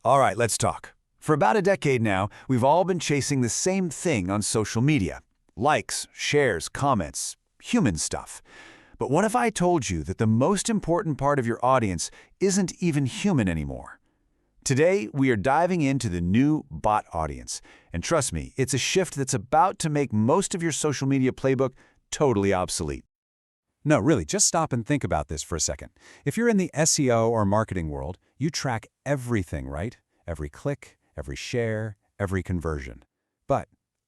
All right, let's talk. For about a decade now, we've all been chasing the same thing on social media. Likes, shares, comments, human stuff. But what if I told you that the most important part of your audience isn't even human anymore? Today, we are diving into the new bot audience. And trust me, it's a shift that's about to make most of your social media playbook totally obsolete. No, really, just stop and think about this for a second. If you're in the SEO or marketing world, you track everything, right? Every click, every share, every conversion. But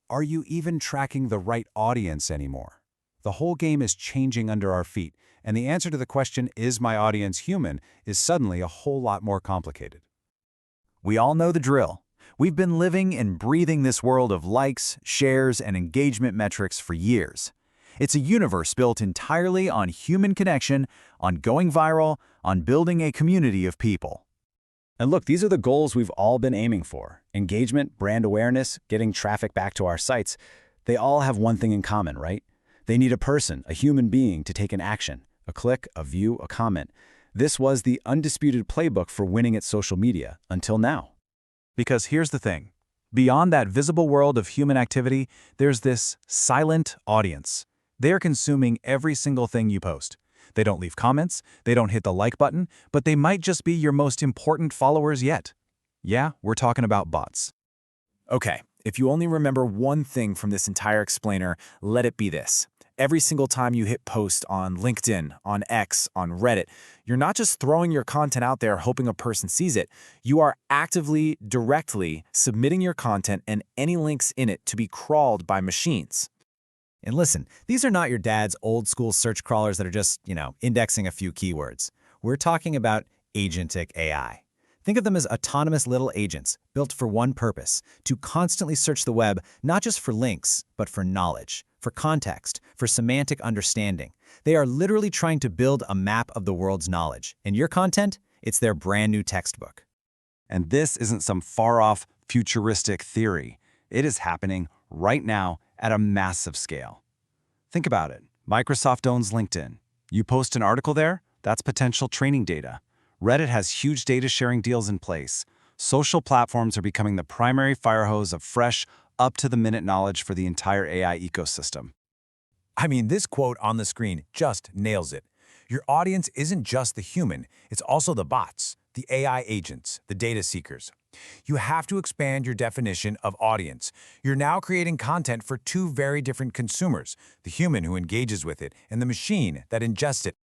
are you even tracking the right audience anymore? The whole game is changing under our feet, and the answer to the question, is my audience human, is suddenly a whole lot more complicated. We all know the drill. We've been living and breathing this world of likes, shares, and engagement metrics for years. It's a universe built entirely on human connection, on going viral, on building a community of people. And look, these are the goals we've all been aiming for. Engagement, brand awareness, getting traffic back to our sites. They all have one thing in common, right? They need a person, a human being, to take an action. A click, a view, a comment. This was the undisputed playbook for winning at social media, until now. Because here's the thing. Beyond that visible world of human activity, there's this silent audience. They're consuming every single thing you post. They don't leave comments, they don't hit the like button, but they might just be your most important followers yet. Yeah, we're talking about bots. Okay, if you only remember one thing from this entire explainer, let it be this. Every single time you hit post on LinkedIn, on X, on Reddit, you're not just throwing your content out there hoping a person sees it. You are actively, directly submitting your content and any links in it to be crawled by machines. And listen, these are not your dad's old-school search crawlers that are just, indexing a few keywords. We're talking about agentic AI. Think of them as autonomous little agents built for one purpose, to constantly search the web not just for links, but for knowledge, for context, for semantic understanding. They are literally trying to build a map of the world's knowledge. And your content? It's their brand new textbook. And this isn't some far-off, futuristic theory. It is happening right now at a massive scale. Think about it. Microsoft owns LinkedIn. You post an article there, that's potential training data. Reddit has huge data sharing deals in place. Social platforms are becoming the primary fire hose of fresh, up-to-the-minute knowledge for the entire AI ecosystem. I mean, this quote on the screen just nails it. Your audience isn't just the human, it's also the bots, the AI agents, the data seekers. You have to expand your definition of audience. You're now creating content for two very different consumers, the human who engages with it and the machine that ingests it.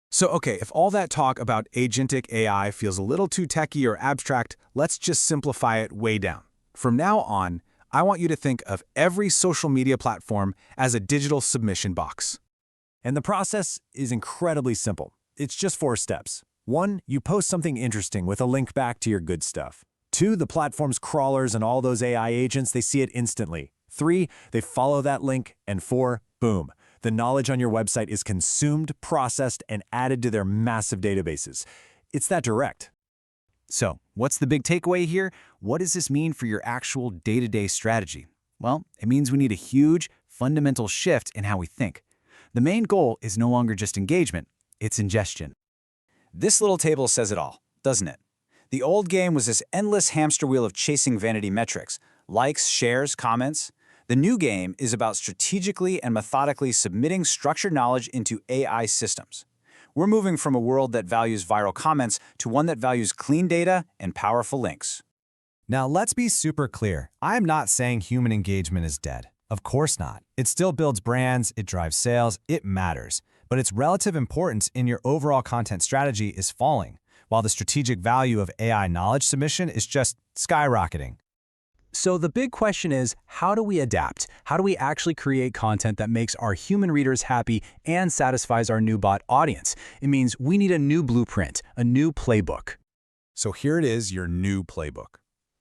So, okay, if all that talk about agentic AI feels a little too techy or abstract, let's just simplify it way down. From now on, I want you to think of every social media platform as a digital submission box. And the process is incredibly simple. It's just 4 steps. 1, you post something interesting with a link back to your good stuff. 2, the platform's crawlers and all those AI agents, they see it instantly. 3, they follow that link. And 4, boom. The knowledge on your website is consumed, processed, and added to their massive databases. It's that direct. So, what's the big takeaway here? What does this mean for your actual day-to-day strategy? Well, it means we need a huge, fundamental shift in how we think. The main goal is no longer just engagement, it's ingestion. This little table says it all, doesn't it? The old game was this endless hamster wheel of chasing vanity metrics, likes, shares, comments. The new game is about strategically and methodically submitting structured knowledge into AI systems. We're moving from a world that values viral comments to one that values clean data and powerful links. Now, let's be super clear. I'm not saying human engagement is dead. Of course not. It still builds brands, it drives sales, it matters. But its relative importance in your overall content strategy is falling, while the strategic value of AI knowledge submission is just skyrocketing. So the big question is, how do we adapt? How do we actually create content that makes our human readers happy and satisfies our new bot audience? It means we need a new blueprint, a new playbook. So here it is, your new playbook.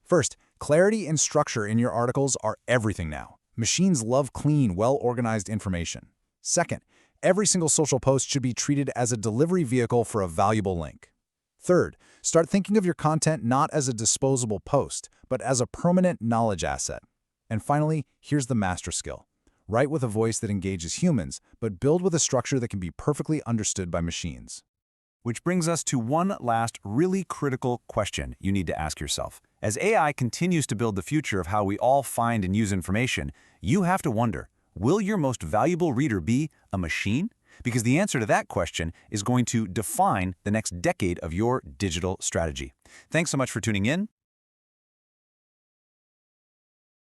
First, clarity and structure in your articles are everything now. Machines love clean, well-organized information. Second, every single social post should be treated as a delivery vehicle for a valuable link. Third, start thinking of your content not as a disposable post, but as a permanent knowledge asset. And finally, here's the master skill. Write with a voice that engages humans, but build with a structure that can be perfectly understood by machines. Which brings us to one last really critical question you need to ask yourself. As AI continues to build the future of how we all find and use information, you have to wonder, will your most valuable reader be a machine? Because the answer to that question is going to define the next decade of your digital strategy. Thanks so much for tuning in.